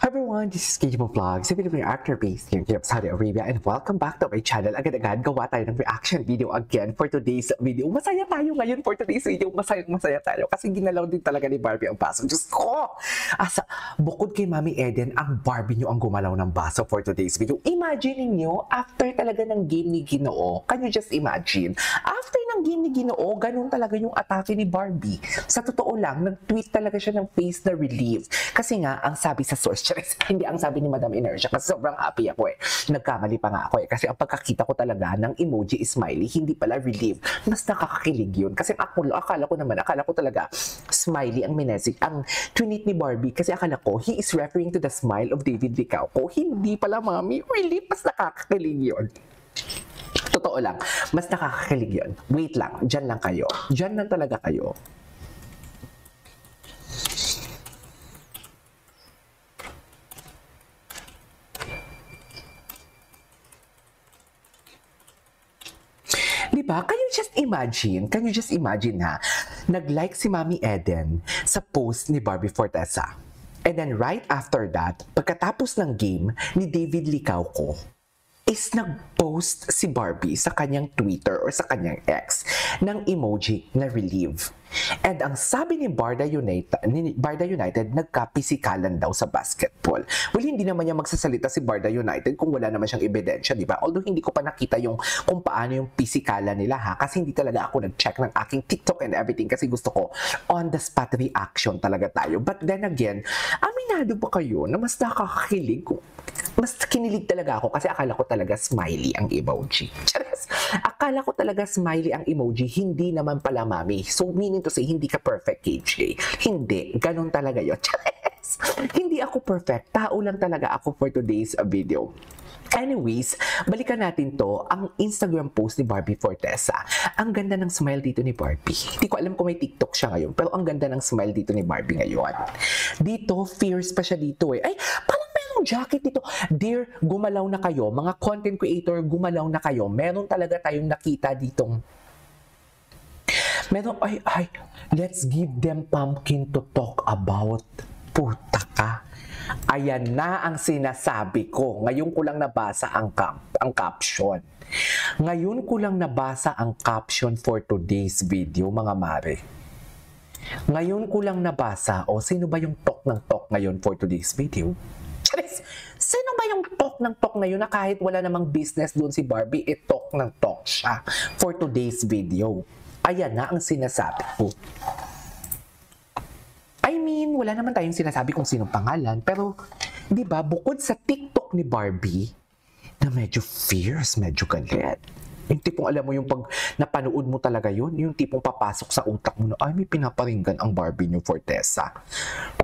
Hi everyone, this is KJ Vlog, sa Filipino actor based here in Saudi Arabia, and welcome back to my channel. Agad-agad gawa tayo ng reaction video again for today's video. Masaya tayo ngayon for today's video. Masaya tayo kasi ginalaw din talaga ni Barbie ang baso. Diyos ko! Bukod kay Mami Eden, ang Barbie nyo ang gumalaw ng baso for today's video. Imagine niyo after talaga ng game ni Ginoo. Can you just imagine? After ng game ni Ginoo, ganun talaga yung atake ni Barbie. Sa totoo lang, nag-tweet talaga siya ng face na relief. Kasi nga, ang sabi sa source, hindi ang sabi ni Madam Inertia kasi sobrang happy ako eh. Nagkamali pa nga ako eh. Kasi ang pagkakita ko talaga ng emoji smiley, hindi pala relief. Mas nakakakilig yun. Kasi akala ko talaga smiley ang minessage, ang tweet ni Barbie. Kasi akala ko, he is referring to the smile of David Licauco. Hindi pala, mami. Relief, mas nakakakilig yun. Totoo lang, mas nakakakilig yun. Wait lang, dyan lang kayo. Dyan lang talaga kayo. Diba? Can you just imagine ha? Nag-like si Mami Eden sa post ni Barbie Fortesa. And then right after that, pagkatapos ng game ni David Licauco, is nag-post si Barbie sa kanyang Twitter or sa kanyang X ng emoji na relieve. And ang sabi ni Barda United, nagkapisikalan daw sa basketball. Well, hindi naman niya magsasalita si Barda United kung wala naman siyang ebidensya, di ba? Although hindi ko pa nakita kung paano yung pisikalan nila ha, kasi hindi talaga ako nag-check ng aking TikTok and everything kasi gusto ko on the spot reaction talaga tayo. But then again, aminado ba kayo na mas nakakakilig ko? Mas kinilig talaga ako kasi akala ko talaga smiley ang emoji. Charis! Akala ko talaga smiley ang emoji, hindi naman pala mami. So meaning to say, hindi ka perfect, KJ. Hindi. Ganon talaga yun. Charis! Hindi ako perfect. Tao lang talaga ako for today's video. Anyways, balikan natin to, ang Instagram post ni Barbie Fortesa. Ang ganda ng smile dito ni Barbie. Hindi ko alam kung may TikTok siya ngayon, pero ang ganda ng smile dito ni Barbie ngayon. Dito, fierce pa siya dito eh. Ay, parang merong jacket dito. Dear, gumalaw na kayo. Mga content creator, gumalaw na kayo. Meron talaga tayong nakita ditong let's give them pumpkin to talk about. Puta ka. Ayan na ang sinasabi ko. Ngayon ko lang nabasa ang caption. Ngayon ko lang nabasa ang caption for today's video, mga mare. Ngayon ko lang nabasa, sino ba yung talk ng talk ngayon for today's video? Charis! Sino ba yung talk ng talk ngayon na kahit wala namang business doon si Barbie, talk ng talk siya for today's video? Ayan na ang sinasabi ko. I mean, wala naman tayong sinasabi kung sinong pangalan, pero, di ba, bukod sa TikTok ni Barbie, na medyo fierce, medyo galit. Yung tipong, alam mo, yung pag napanood mo talaga yun, yung tipong papasok sa utak mo na, ay, may pinaparinggan ang Barbie niyo, Fortesa.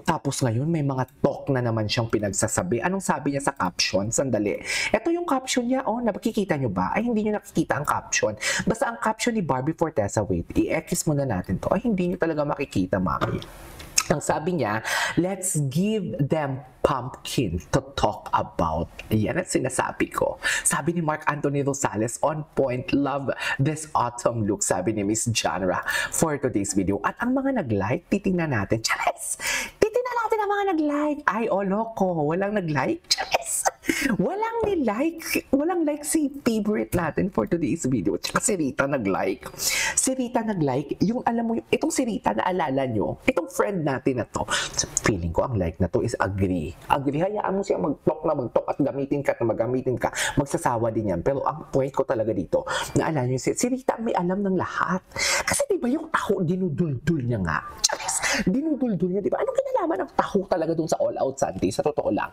Tapos ngayon, may mga talk na naman siyang pinagsasabi. Anong sabi niya sa caption? Sandali. Ito yung caption niya, nakikita niyo ba? Ay, hindi niyo nakikita ang caption. Basta ang caption ni Barbie Fortesa, wait, i-X muna natin to. Ay, hindi niyo talaga makikita, mami. Ang sabi niya, let's give them pumpkin to talk about. Yan ang sinasabi ko. Sabi ni Mark Anthony Rosales, on point, love this autumn look, sabi ni Miss Janra for today's video. At ang mga nag-like, titingnan natin. Charis! Titingnan natin ang mga nag-like. Ay, loko. Walang nag-like. Charis! Walang ni-like. Walang like si favorite natin for today's video. Tsaka si Rita nag-like. Si Rita nag-like. Yung alam mo, itong si Rita na alala nyo, itong friend natin na to, feeling ko ang like na to is agree. Agree, hayaan mo siya mag-talk at gamitin ka at magamitin ka. Magsasawa din yan. Pero ang point ko talaga dito, naalala nyo, si Rita may alam ng lahat. Kasi diba yung taho, dinuduldul niya nga. Charis, dinuduldul niya, diba? Anong kinalaman ng taho talaga dun sa All Out Sunday? Sa totoo lang.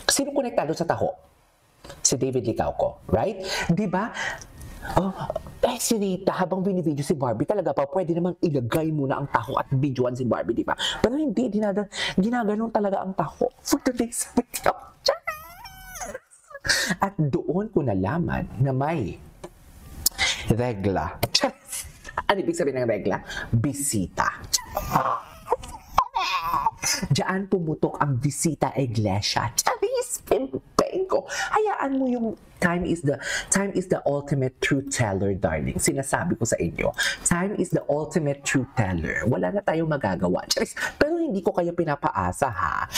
Sino konektado sa taho? Si David Licauco, right? Diba? Si Rita, habang binivideo si Barbie, talaga pa, pwede namang ilagay muna ang taho at videoan si Barbie, di ba? Pero hindi, ginaganon talaga ang taho for today's video. At doon ko nalaman na may regla. Ano ibig sabihin ng regla? Bisita. Diyan pumutok ang bisita iglesia. Charis, pimping. ko, hayaan mo yung time is the ultimate truth teller, darling. Sinasabi ko sa inyo, time is the ultimate truth teller. Wala na tayong magagawa. Pero hindi ko kayo pinapaasa, ha.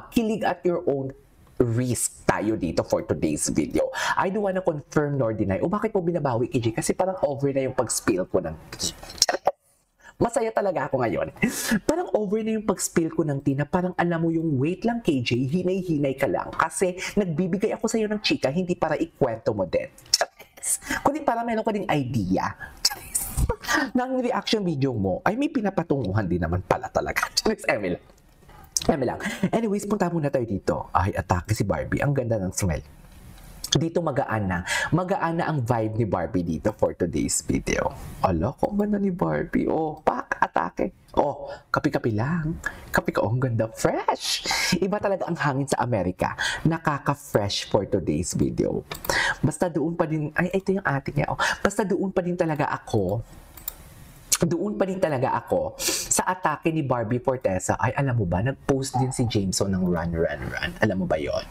Kilig at your own risk tayo dito for today's video. I don't wanna confirm nor deny. O bakit mo binabawi, KJ? Kasi parang over na yung pag-spill ko ng masaya talaga ako ngayon. Parang over na yung pag-spill ko ng tea na parang alam mo yung wait lang, KJ, hinay-hinay ka lang. Kasi nagbibigay ako sa'yo ng chika, hindi para ikwento mo din. Kundi para meron ka ding idea. Nang reaction video mo, ay may pinapatunguhan din naman pala talaga. Emil lang. Anyways, punta muna tayo dito. Ay, atake si Barbie. Ang ganda ng smell. Dito magaan na ang vibe ni Barbie dito for today's video. Ala, kung ganda ni Barbie. Oh, atake. Oh, kapi-kapi lang. Ang ganda. Fresh. Iba talaga ang hangin sa Amerika. Nakaka-fresh for today's video. Basta doon pa din, ay, ito yung ating niya. Oh. Basta doon pa din talaga ako sa atake ni Barbie Fortesa. Ay, alam mo ba, nag-post din si Jameson ng run. Alam mo ba yon?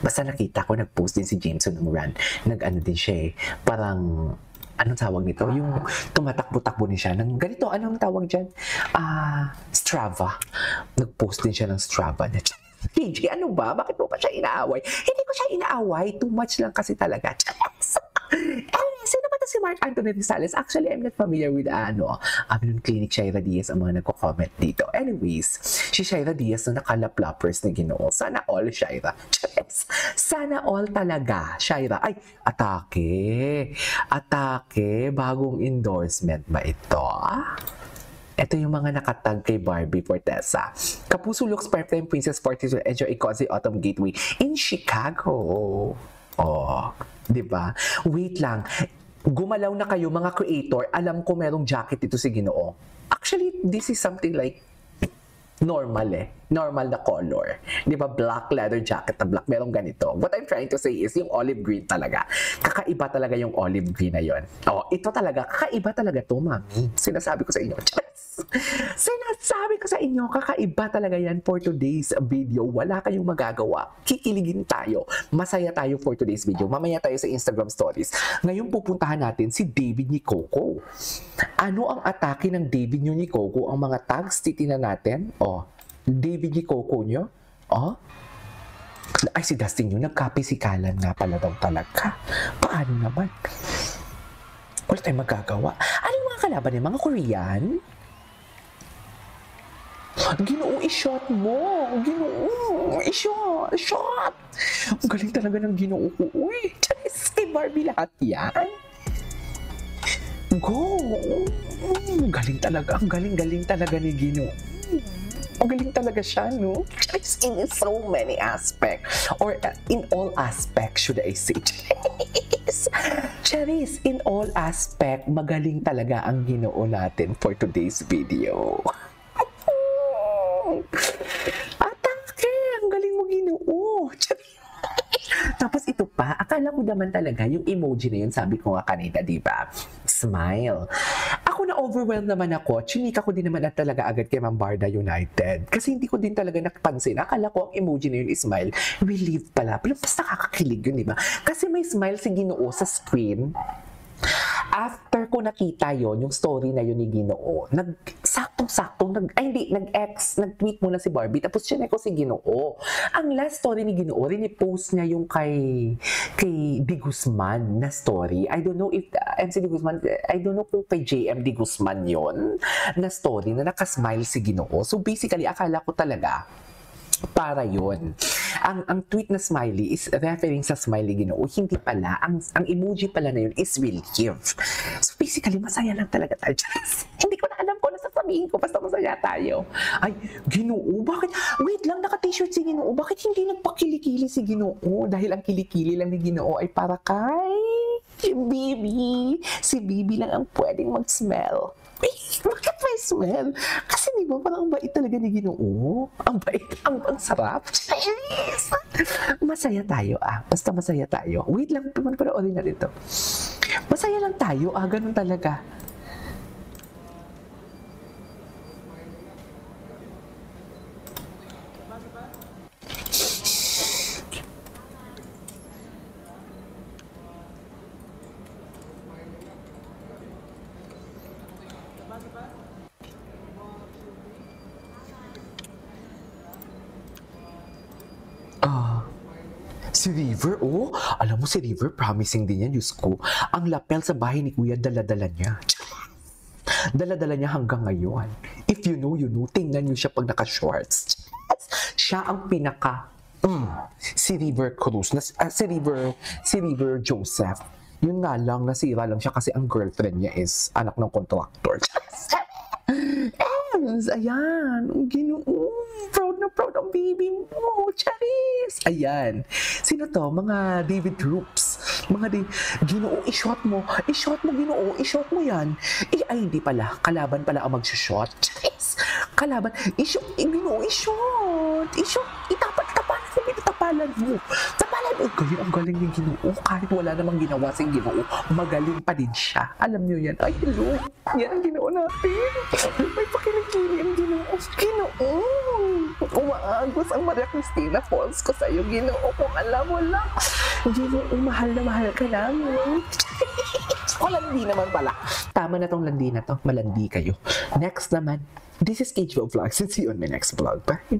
Basta nakita ko, nag-post din si Jameson ng run. Nag-ano din siya parang, anong tawag nito? Yung tumatakbo-takbo din siya ng ganito, anong tawag dyan? Strava. Nag-post din siya ng Strava. KJ, ano ba? Bakit mo pa siya inaaway? Hindi ko siya inaaway. Too much lang kasi talaga. Sino ba ito si Mark Anthony Rizales? Actually, I'm not familiar with Avalon Clinic Shaira Diaz ang mga nagko-comment dito. Anyways, si Shaira Diaz na nakalaplappers na Ginoo. Sana all, Shaira. Sana all talaga, Shaira. Ay, atake. Bagong endorsement ba ito? Ito yung mga nakatag kay Barbie Fortesa. Kapuso looks part-time Princess 42 enjoy a cozy autumn gateway in Chicago. Oh, di ba? Wait lang. Gumalaw na kayo mga creator. Alam ko merong jacket ito si Ginoo. Actually, this is something like normal Normal na color. Di ba? Black leather jacket na black. Merong ganito. What I'm trying to say is yung olive green talaga. Kakaiba talaga yung olive green na yon. Oh, ito talaga. Kakaiba talaga to, mami. Sinasabi ko sa inyo. Kakaiba talaga yan for today's video. Wala kayong magagawa. Kikiligin tayo. Masaya tayo for today's video. Mamaya tayo sa Instagram stories. Ngayon pupuntahan natin si David ni Coco. Ano ang atake ng David ni Coco? Ang mga tags, titingnan natin. Oh, David ni Coco nyo. Oh, ay si Dustin nyo, nagkapisikalan nga pala daw talaga. Paano naman? Wala tayong magagawa. Ano yung mga kalaban niya? Mga Korean? Ginoo, i-shot mo. Ginoo, i-shot. Ang galing talaga ng Ginoo ko. Uy, kay Barbie lahat yan. Go. Ang galing talaga ni Ginoo. Ang galing talaga siya, no? In so many aspects. Or in all aspects, should I say. Charis, in all aspect, magaling talaga ang Ginoo natin for today's video. Atake! Ang galing mo, Ginoo! Tapos ito pa, akala ko naman talaga yung emoji na yun, sabi ko nga kanina, di ba? Smile. Ako na-overwhelmed naman ako. Chinika ko din naman at talaga agad kay Mambarda United. Kasi hindi ko din talaga napansin. Akala ko ang emoji na yun is smile. Relief pala. Pero mas nakakakilig yun, di ba? Kasi may smile si Ginoo sa screen. After ko nakita yon yung story na yun ni Ginoo, nag-tweet muna si Barbie, tapos siya ko si Ginoo. Ang last story ni Ginoo, rin-post niya yung kay Di Guzman na story. I don't know if MC Di Guzman, I don't know kung kay JM Di Guzman yon na story na nakasmile si Ginoo. So basically, akala ko talaga para yon. Ang tweet na smiley is referring sa smiley Ginoo. Hindi pala. Ang emoji pala na yun is will give. So basically, masaya lang talaga tayo. Hindi ko na alam kung ano sasabihin ko. Basta masaya tayo. Ay, Ginoo, bakit? Wait lang, naka-t-shirt si Ginoo. Bakit hindi nagpakilikili si Ginoo? Dahil ang kilikili lang ni Ginoo ay para kay Bibi. Si Bibi lang ang pwedeng mag-smell. Bakit may smell? Kasi di ba parang ang bait talaga ni Ginoo? Ang bait, ang sarap. Yes! Masaya tayo Basta masaya tayo. Wait lang, panoorin na dito. Masaya lang tayo ganun talaga. Si River, oh, alam mo si River, promising din yan, Diyos ko. Ang lapel sa bahay ni Kuya, dala-dala niya. Dala-dala niya hanggang ngayon. If you know, tingnan niyo siya pag naka-shorts. Siya ang pinaka, si River Cruz, si River Joseph. Yun nga lang, nasira lang siya kasi ang girlfriend niya is anak ng contractor. Ayan, Ginoo, proud ang baby mo, Charis. Ayan, sino to? Mga David Troops. Ginoo, i-shot mo, Ginoo, i-shot mo yan. Ay, hindi pala, kalaban pala ang mag-shot. Charis, kalaban, Ginoo, i-shot, tapalan mo. Ang galing yung Ginoo. Kahit wala namang ginawa si Ginoo, magaling pa din siya. Alam niyo yan. Ay, hello. Yan ang Ginoo natin. May pakiligili ang Ginoo. Ginoo. Umaagos ang Maria Cristina Falls ko sa'yo, Ginoo. Kung alam mo lang. Ginoo, mahal na mahal ka namin. Landi naman pala. Tama na tong landi na to. Malandi kayo. Next naman, this is Kate Vlogs and see you on my next vlog. Bye.